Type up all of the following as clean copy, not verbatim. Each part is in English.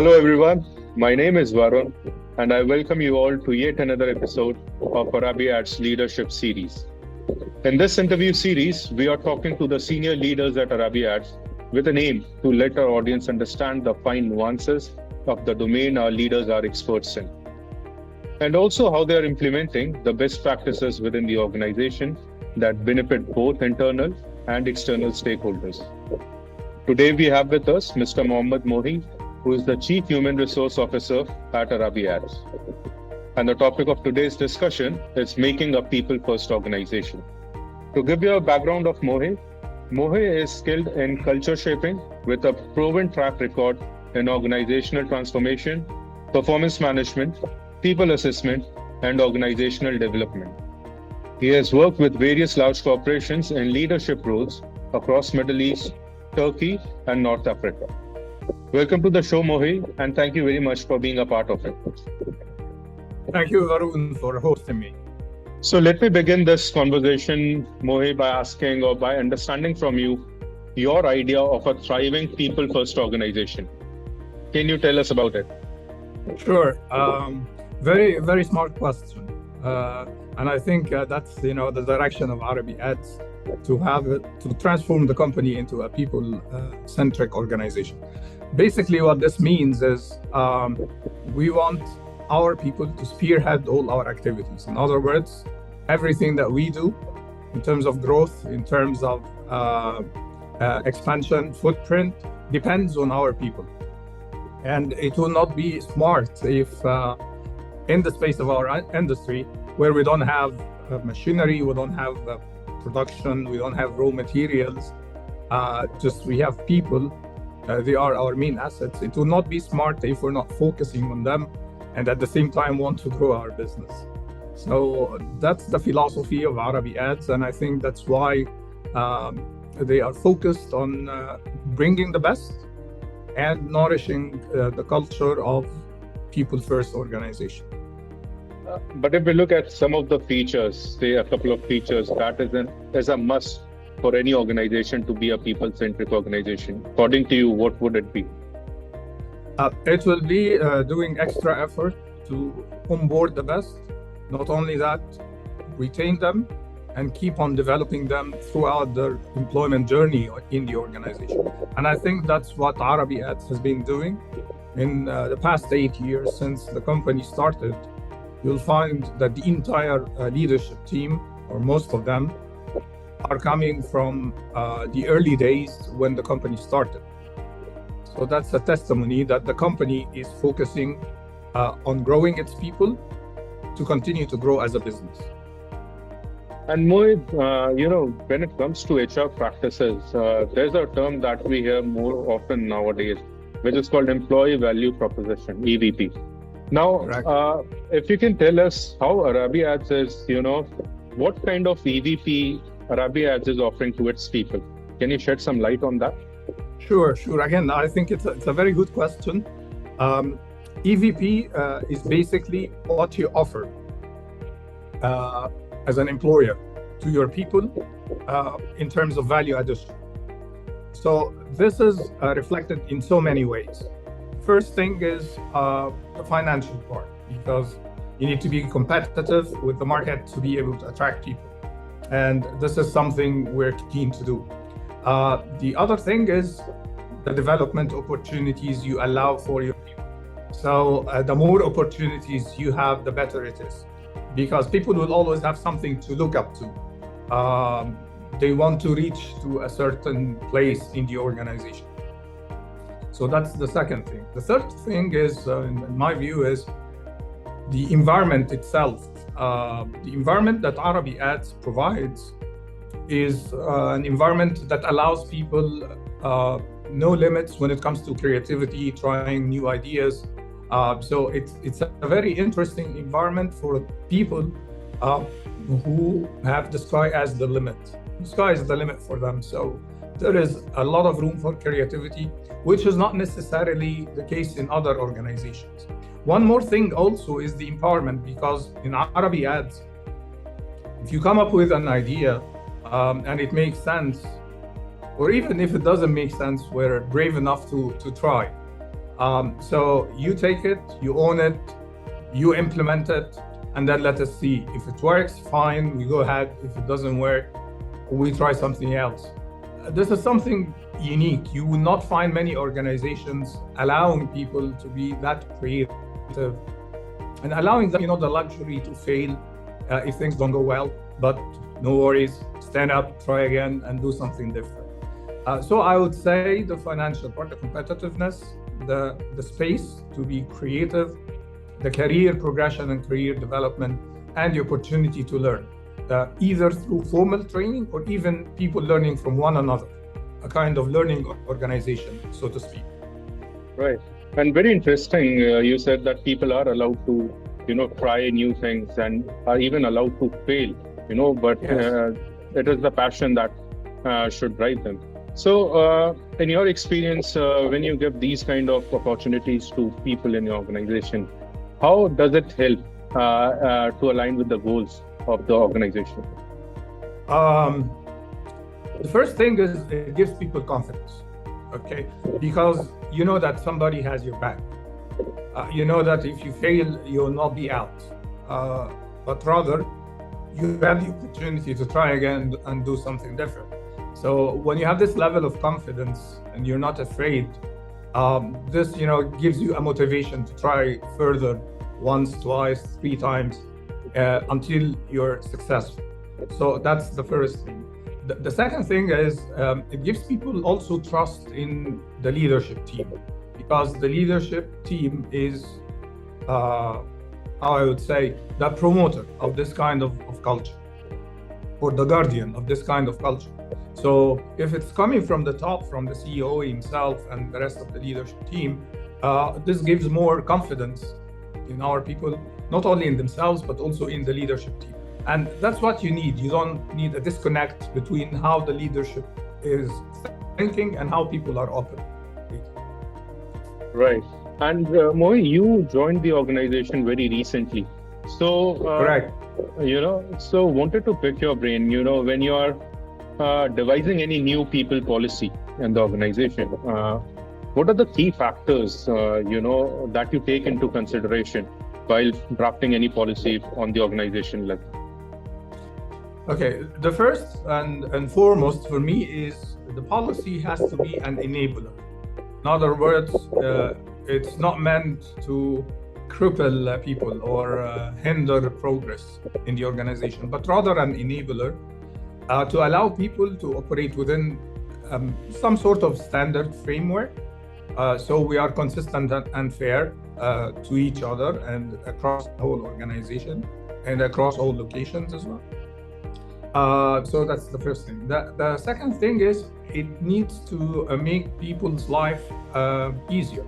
Hello everyone, my name is Varun and I welcome you all to yet another episode of ArabyAds Leadership Series. In this interview series, we are talking to the senior leaders at ArabyAds with an aim to let our audience understand the fine nuances of the domain our leaders are experts in, and also how they are implementing the best practices within the organization that benefit both internal and external stakeholders. Today we have with us Mr. Mohamed Mohey, who is the Chief Human Resource Officer at ArabyAds. And the topic of today's discussion is making a people-first organization. To give you a background of Mohey, Mohey is skilled in culture shaping with a proven track record in organizational transformation, performance management, people assessment, and organizational development. He has worked with various large corporations in leadership roles across Middle East, Turkey, and North Africa. Welcome to the show, Mohey, and thank you very much for being a part of it. Thank you, Varun, for hosting me. So let me begin this conversation, Mohey, by asking or by understanding from you your idea of a thriving people-first organization. Can you tell us about it? Sure. Very, very smart question. And I think that's the direction of ArabyAds to transform the company into a people-centric organization. Basically, what this means is we want our people to spearhead all our activities. In other words, everything that we do in terms of growth, in terms of expansion, footprint, depends on our people. And it will not be smart if in the space of our industry, where we don't have machinery, we don't have production, we don't have raw materials, just we have people. They are our main assets. It will not be smart if we're not focusing on them and at the same time want to grow our business. So that's the philosophy of ArabyAds, and I think that's why they are focused on bringing the best and nourishing the culture of people-first organization. But if we look at some of the features, say a couple of features that is a must for any organization to be a people-centric organization, according to you, what would it be? It will be doing extra effort to onboard the best. Not only that, retain them and keep on developing them throughout their employment journey in the organization. And I think that's what ArabyAds has been doing in the past 8 years since the company started. You'll find that the entire leadership team, or most of them, are coming from the early days when the company started. So that's a testimony that the company is focusing on growing its people to continue to grow as a business. And Mohey, when it comes to HR practices, there's a term that we hear more often nowadays, which is called Employee Value Proposition, EVP. Now, if you can tell us how ArabyAds is, what kind of EVP ArabyAds is offering to its people. Can you shed some light on that? Sure. Again, I think it's a very good question. EVP is basically what you offer as an employer to your people in terms of value addition. So this is reflected in so many ways. First thing is the financial part, because you need to be competitive with the market to be able to attract people. And this is something we're keen to do. The other thing is the development opportunities you allow for your people. So the more opportunities you have, the better it is, because people will always have something to look up to. They want to reach to a certain place in the organization. So that's the second thing. The third thing is, in my view, is the environment itself. The environment that ArabyAds provides is an environment that allows people no limits when it comes to creativity, trying new ideas. So it's a very interesting environment for people who have the sky as the limit. The sky is the limit for them. So there is a lot of room for creativity, which is not necessarily the case in other organizations. One more thing also is the empowerment, because in ArabyAds, if you come up with an idea and it makes sense, or even if it doesn't make sense, we're brave enough to try. So you take it, you own it, you implement it, and then let us see. If it works, fine, we go ahead. If it doesn't work, we try something else. This is something unique. You will not find many organizations allowing people to be that creative and allowing them, the luxury to fail if things don't go well. But no worries, stand up, try again, and do something different. So I would say the financial part, the competitiveness, the space to be creative, the career progression and career development, and the opportunity to learn, either through formal training or even people learning from one another, a kind of learning organization, so to speak. Right. And very interesting, you said that people are allowed to, try new things and are even allowed to fail, but Yes. it is the passion that should drive them. So, in your experience, when you give these kind of opportunities to people in your organization, how does it help to align with the goals of the organization? The first thing is it gives people confidence, okay? Because you know that somebody has your back. You know that if you fail, you'll not be out, but rather you have the opportunity to try again and do something different. So when you have this level of confidence and you're not afraid, this gives you a motivation to try further, once, twice, 3 times, until you're successful. So that's the first thing. The second thing is it gives people also trust in the leadership team, because the leadership team is, how I would say, the promoter of this kind of culture, or the guardian of this kind of culture. So if it's coming from the top, from the CEO himself and the rest of the leadership team, this gives more confidence in our people, not only in themselves, but also in the leadership team. And that's what you need. You don't need a disconnect between how the leadership is thinking and how people are operating. Right. And Mohey, you joined the organization very recently. So, Correct. So wanted to pick your brain, when you are devising any new people policy in the organization, what are the key factors, that you take into consideration while drafting any policy on the organization level? Okay, the first and foremost for me is the policy has to be an enabler. In other words, it's not meant to cripple people or hinder progress in the organization, but rather an enabler to allow people to operate within some sort of standard framework. So we are consistent and fair to each other and across the whole organization and across all locations as well. So that's the first thing. The second thing is it needs to make people's life easier.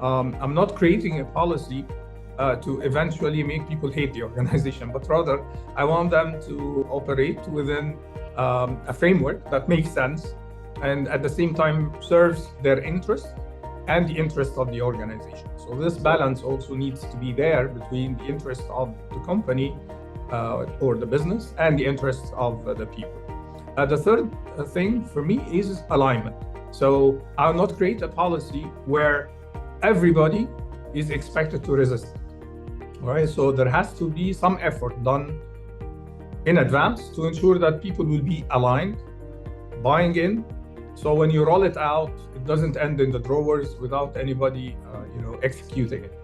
I'm not creating a policy to eventually make people hate the organization, but rather I want them to operate within a framework that makes sense and at the same time serves their interest and the interest of the organization. So this balance also needs to be there between the interest of the company or the business and the interests of the people. The third thing for me is alignment. So I'll not create a policy where everybody is expected to resist. All right, so there has to be some effort done in advance to ensure that people will be aligned, buying in. So when you roll it out, it doesn't end in the drawers without anybody, executing it.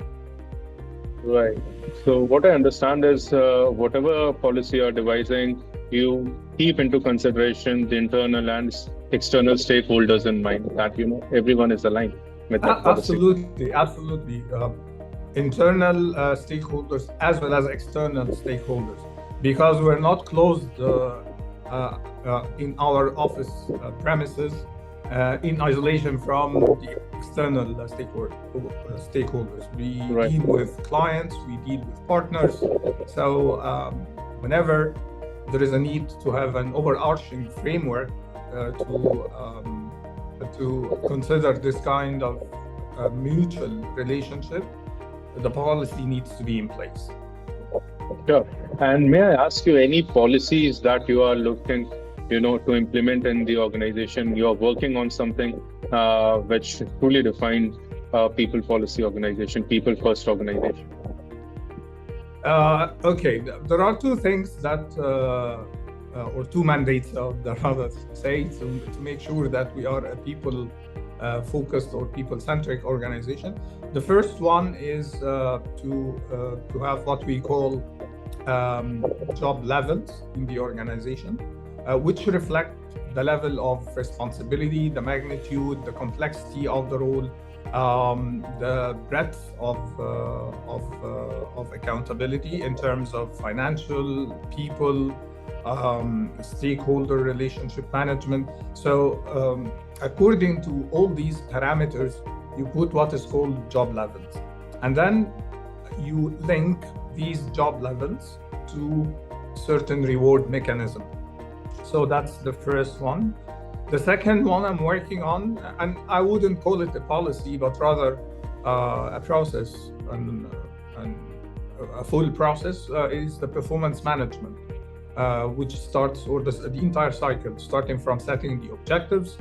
Right. So what I understand is whatever policy you're devising, you keep into consideration the internal and external stakeholders in mind, that everyone is aligned with that policy. Absolutely. Internal stakeholders as well as external stakeholders, because we're not closed in our office premises in isolation from the external stakeholders. We deal with clients, we deal with partners. So whenever there is a need to have an overarching framework to consider this kind of mutual relationship, the policy needs to be in place. Sure. And may I ask you any policies that you are looking, to implement in the organization? You are working on something which truly defines people policy organization, people first organization? Okay, there are two things that, or two mandates, rather say, to make sure that we are a people focused or people-centric organization. The first one is to have what we call job levels in the organization, which reflect the level of responsibility, the magnitude, the complexity of the role, the breadth of accountability in terms of financial, people, stakeholder relationship management. So according to all these parameters, you put what is called job levels. And then you link these job levels to certain reward mechanism. So that's the first one. The second one I'm working on, and I wouldn't call it a policy, but rather a process and a full process, is the performance management, which starts, or the entire cycle, starting from setting the objectives,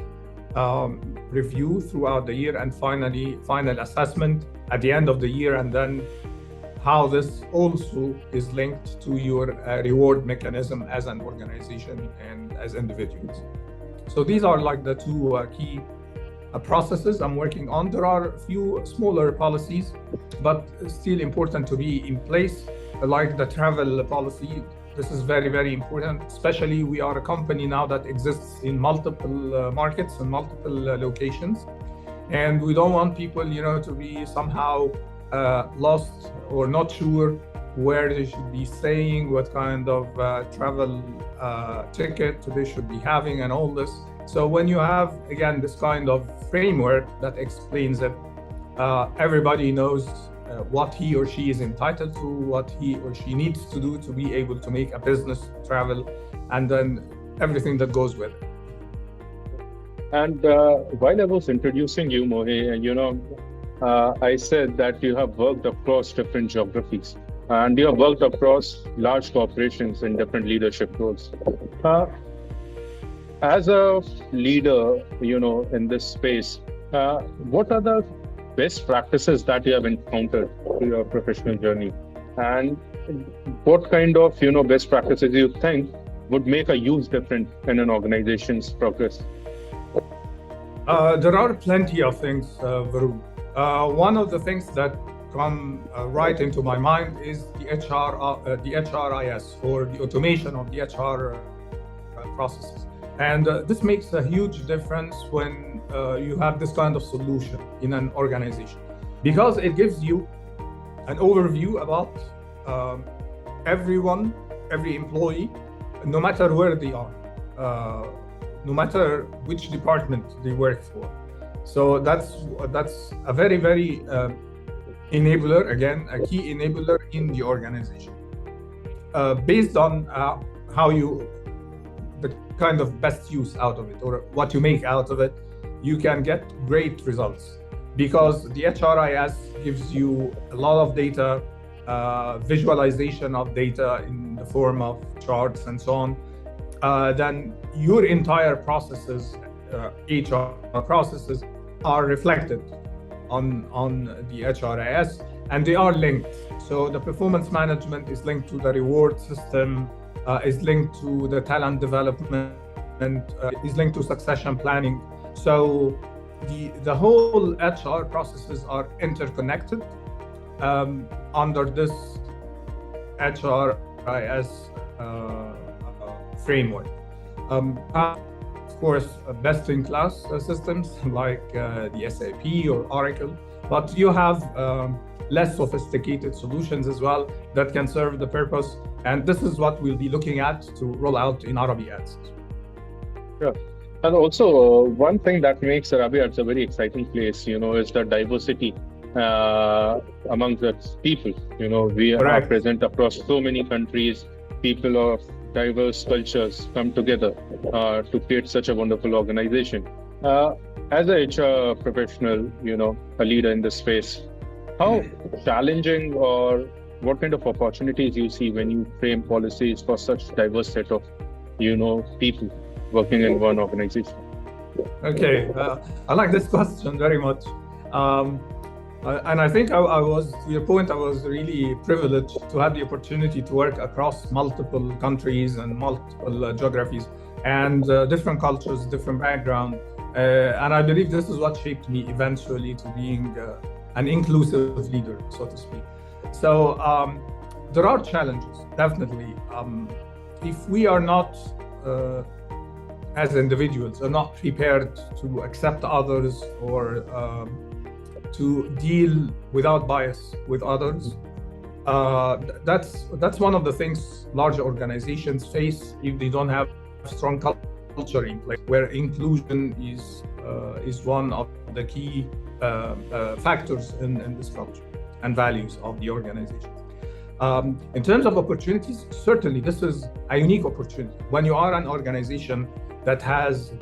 review throughout the year, and finally final assessment at the end of the year, and then how this also is linked to your reward mechanism as an organization and as individuals. So these are like the two key processes I'm working on. There are a few smaller policies, but still important to be in place, like the travel policy. This is very, very important, especially we are a company now that exists in multiple markets and multiple locations. And we don't want people, to be somehow lost or not sure where they should be staying, what kind of travel ticket they should be having, and all this. So when you have, again, this kind of framework that explains it, everybody knows what he or she is entitled to, what he or she needs to do to be able to make a business travel, and then everything that goes with it. And while I was introducing you, Mohey, I said that you have worked across different geographies and you have worked across large corporations in different leadership roles. As a leader, in this space, what are the best practices that you have encountered through your professional journey? And what kind of, best practices you think would make a huge difference in an organization's progress? There are plenty of things, Varun. One of the things that come right into my mind is the HRIS, or the automation of the HR processes. And this makes a huge difference when you have this kind of solution in an organization, because it gives you an overview about everyone, every employee, no matter where they are, no matter which department they work for. So that's a very, very enabler, again, a key enabler in the organization. Based on the kind of best use out of it, or what you make out of it, you can get great results, because the HRIS gives you a lot of data, visualization of data in the form of charts and so on. Then your entire processes, HR processes, are reflected on the HRIS, and they are linked. So the performance management is linked to the reward system, is linked to the talent development, is linked to succession planning. So the whole HR processes are interconnected under this HRIS framework. Of course, best-in-class systems like the SAP or Oracle, but you have less sophisticated solutions as well that can serve the purpose. And this is what we'll be looking at to roll out in ArabyAds. Yeah. And also, one thing that makes ArabyAds a very exciting place, is the diversity among the people. We are present across so many countries. People of diverse cultures come together to create such a wonderful organization. As a HR professional, a leader in this space, how challenging or what kind of opportunities you see when you frame policies for such diverse set of, people working in one organization? Okay, I like this question very much. And I think I was, to your point, I was really privileged to have the opportunity to work across multiple countries and multiple geographies and different cultures, different background. And I believe this is what shaped me eventually to being an inclusive leader, so to speak. So there are challenges, definitely. If we are not, as individuals, are not prepared to accept others or to deal without bias with others. That's one of the things large organizations face if they don't have strong culture in place, where inclusion is one of the key factors in this culture and values of the organization. In terms of opportunities, certainly this is a unique opportunity. When you are an organization that has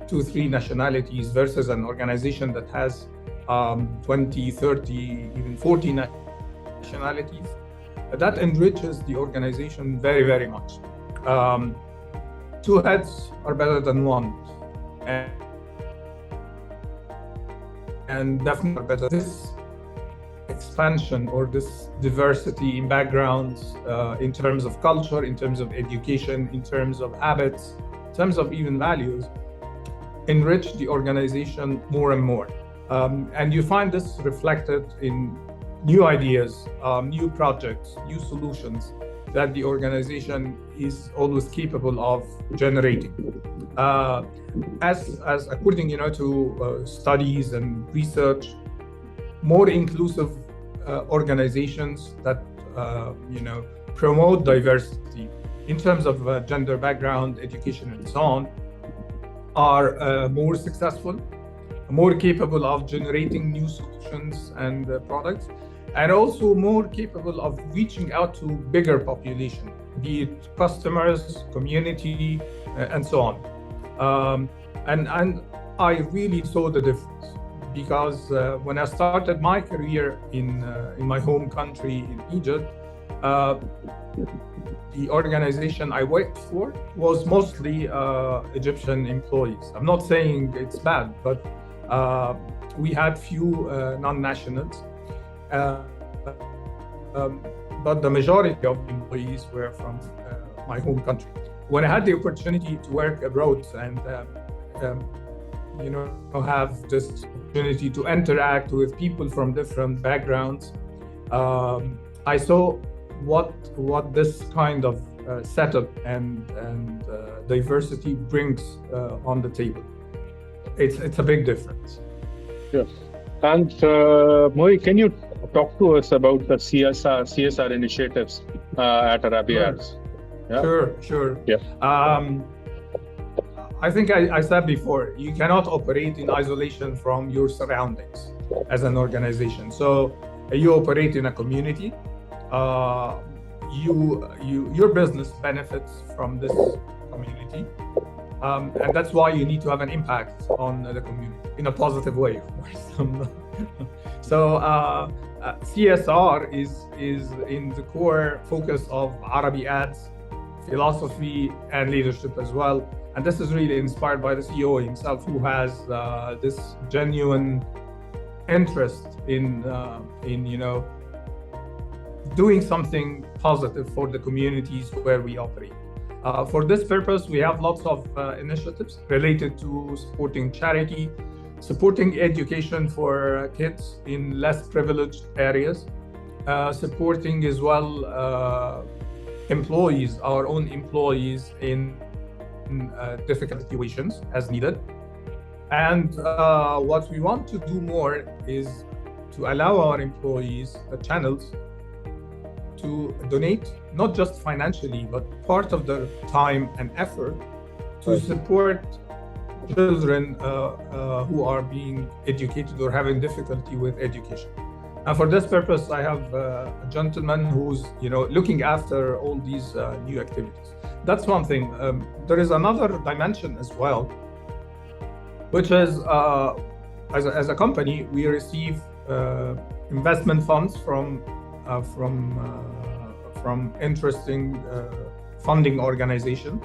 2-3 nationalities versus an organization that has 20, 30, even 40 nationalities, that enriches the organization very, very much. 2 heads are better than 1. And definitely better. This expansion or this diversity in backgrounds, in terms of culture, in terms of education, in terms of habits, in terms of even values, enrich the organization more and more. And you find this reflected in new ideas, new projects, new solutions that the organization is always capable of generating. As according to studies and research, more inclusive organizations that promote diversity in terms of gender background, education, and so on are more successful, more capable of generating new solutions and products, and also more capable of reaching out to bigger population, be it customers, community, and so on. And I really saw the difference, because when I started my career in my home country in Egypt, the organization I worked for was mostly Egyptian employees. I'm not saying it's bad, but we had few non-nationals. But the majority of employees were from my home country. When I had the opportunity to work abroad and have this opportunity to interact with people from different backgrounds, I saw what this kind of setup and diversity brings on the table. It's a big difference. Yes. And Mohey, can you talk to us about the CSR initiatives at ArabyAds? Sure. Yeah? Sure. Yeah. I think I said before, you cannot operate in isolation from your surroundings as an organization. So you operate in a community. Your business benefits from this community. And that's why you need to have an impact on the community in a positive way, of course. So CSR is in the core focus of ArabyAds philosophy and leadership as well. And this is really inspired by the CEO himself, who has this genuine interest in doing something positive for the communities where we operate. For this purpose, we have lots of initiatives related to supporting charity, supporting education for kids in less privileged areas, supporting as well employees, our own employees in difficult situations as needed. And what we want to do more is to allow our employees the channels to donate, not just financially, but part of their time and effort to support children who are being educated or having difficulty with education. And for this purpose, I have a gentleman who's looking after all these new activities. That's one thing. There is another dimension as well, which is as a company, we receive investment funds from interesting funding organizations.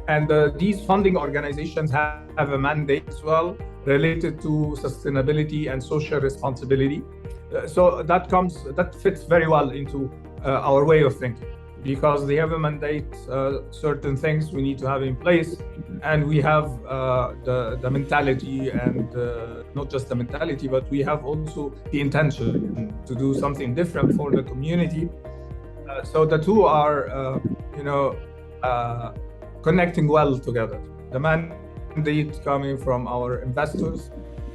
And these funding organizations have a mandate as well related to sustainability and social responsibility. So that fits very well into our way of thinking, because they have a mandate, certain things we need to have in place, and we have the mentality, and not just the mentality, but we have also the intention to do something different for the community. So the two are, connecting well together. The mandate coming from our investors,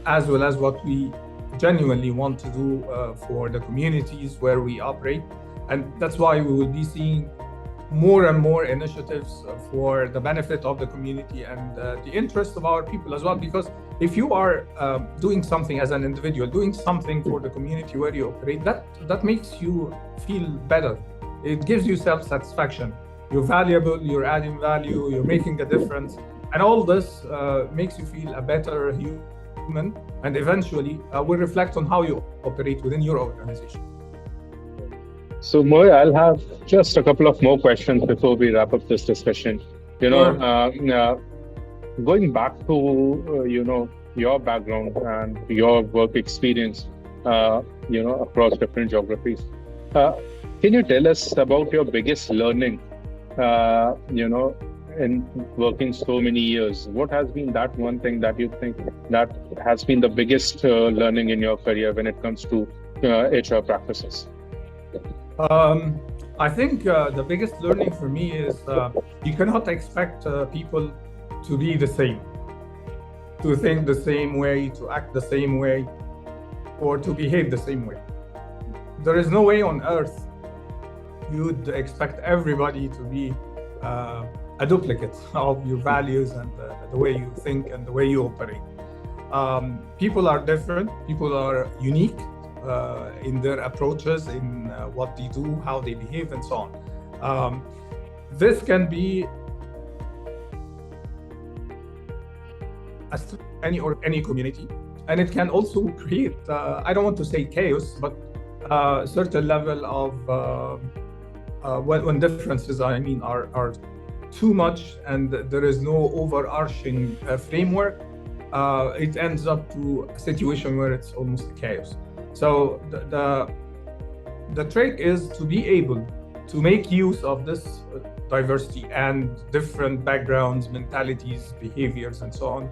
as well as what we genuinely want to do for the communities where we operate. And that's why we will be seeing more and more initiatives for the benefit of the community and the interest of our people as well. Because if you are doing something as an individual, doing something for the community where you operate, that makes you feel better. It gives you self-satisfaction. You're valuable, you're adding value, you're making a difference. And all this makes you feel a better human, and eventually will reflect on how you operate within your organization. So, Mohey, I'll have just a couple of more questions before we wrap up this discussion. Going back to your background and your work experience, across different geographies. Can you tell us about your biggest learning? In working so many years, what has been that one thing that you think that has been the biggest learning in your career when it comes to HR practices? I think the biggest learning for me is you cannot expect people to be the same, to think the same way, to act the same way, or to behave the same way. There is no way on earth you'd expect everybody to be a duplicate of your values and the way you think and the way you operate. People are different, people are unique in their approaches, in what they do, how they behave, and so on. This can be any community, and it can also create, I don't want to say chaos, but a certain level of when differences, are too much and there is no overarching framework, it ends up to a situation where it's almost chaos. So the trick is to be able to make use of this diversity and different backgrounds, mentalities, behaviors, and so on.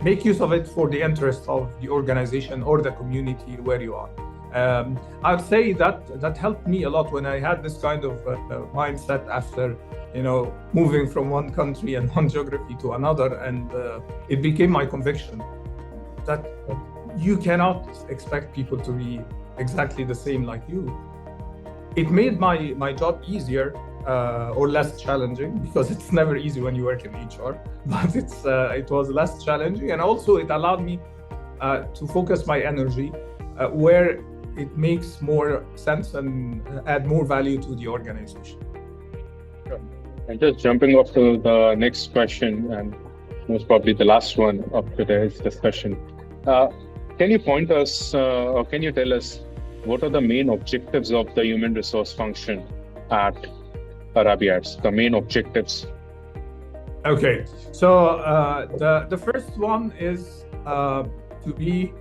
Make use of it for the interest of the organization or the community where you are. I'd say that helped me a lot when I had this kind of mindset after, moving from one country and one geography to another, and it became my conviction that you cannot expect people to be exactly the same like you. It made my job easier or less challenging, because it's never easy when you work in HR, but it was less challenging, and also it allowed me to focus my energy where it makes more sense and add more value to the organization. And just jumping off to the next question, and most probably the last one of today's discussion. Can you point us or can you tell us what are the main objectives of the human resource function at ArabyAds, the main objectives? Okay, so the first one is to be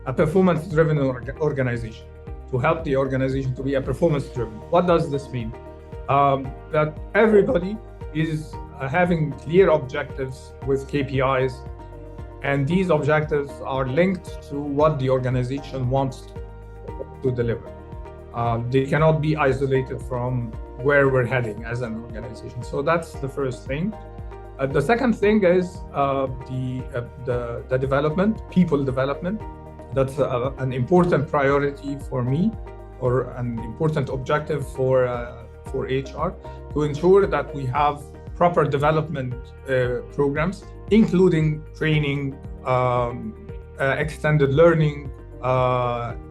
a performance-driven organization, to help the organization to be a performance-driven. What does this mean? That everybody is having clear objectives with KPIs, and these objectives are linked to what the organization wants to deliver. They cannot be isolated from where we're heading as an organization. So that's the first thing. The second thing is the development, people development. That's an important priority for me, or an important objective for HR, to ensure that we have proper development programs, including training, extended learning,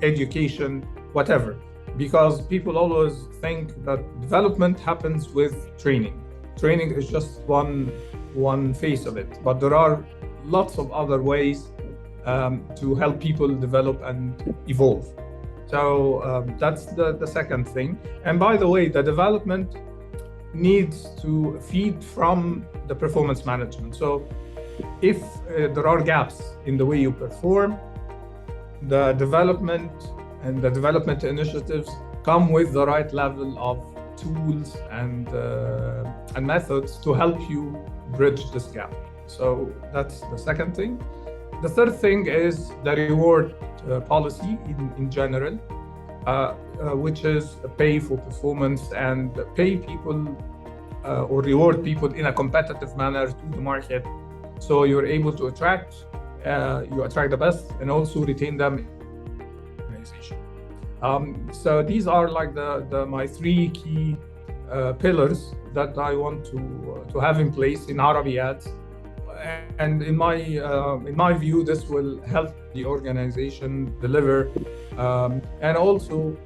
education, whatever. Because people always think that development happens with training. Training is just one face of it, but there are lots of other ways to help people develop and evolve. So that's the second thing. And by the way, the development needs to feed from the performance management. So if there are gaps in the way you perform, the development and the development initiatives come with the right level of tools and methods to help you bridge this gap. So that's the second thing. The third thing is the reward policy in general, which is pay for performance and pay people or reward people in a competitive manner to the market. So you're able to attract the best and also retain them in the organization. So these are like my three key pillars that I want to have in place in ArabyAds. And in my view, this will help the organization deliver and also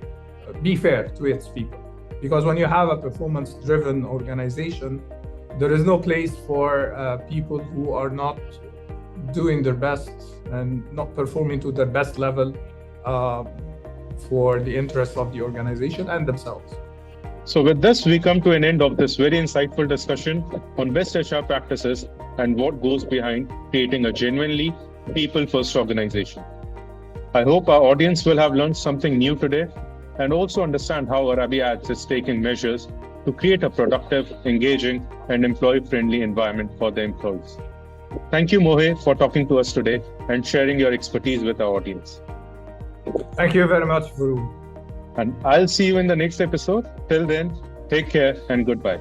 be fair to its people. Because when you have a performance-driven organization, there is no place for people who are not doing their best and not performing to their best level for the interests of the organization and themselves. So with this, we come to an end of this very insightful discussion on best HR practices and what goes behind creating a genuinely people-first organization. I hope our audience will have learned something new today and also understand how ArabyAds is taking measures to create a productive, engaging, and employee-friendly environment for the employees. Thank you, Mohey, for talking to us today and sharing your expertise with our audience. Thank you very much, Varun. And I'll see you in the next episode. Till then, take care and goodbye.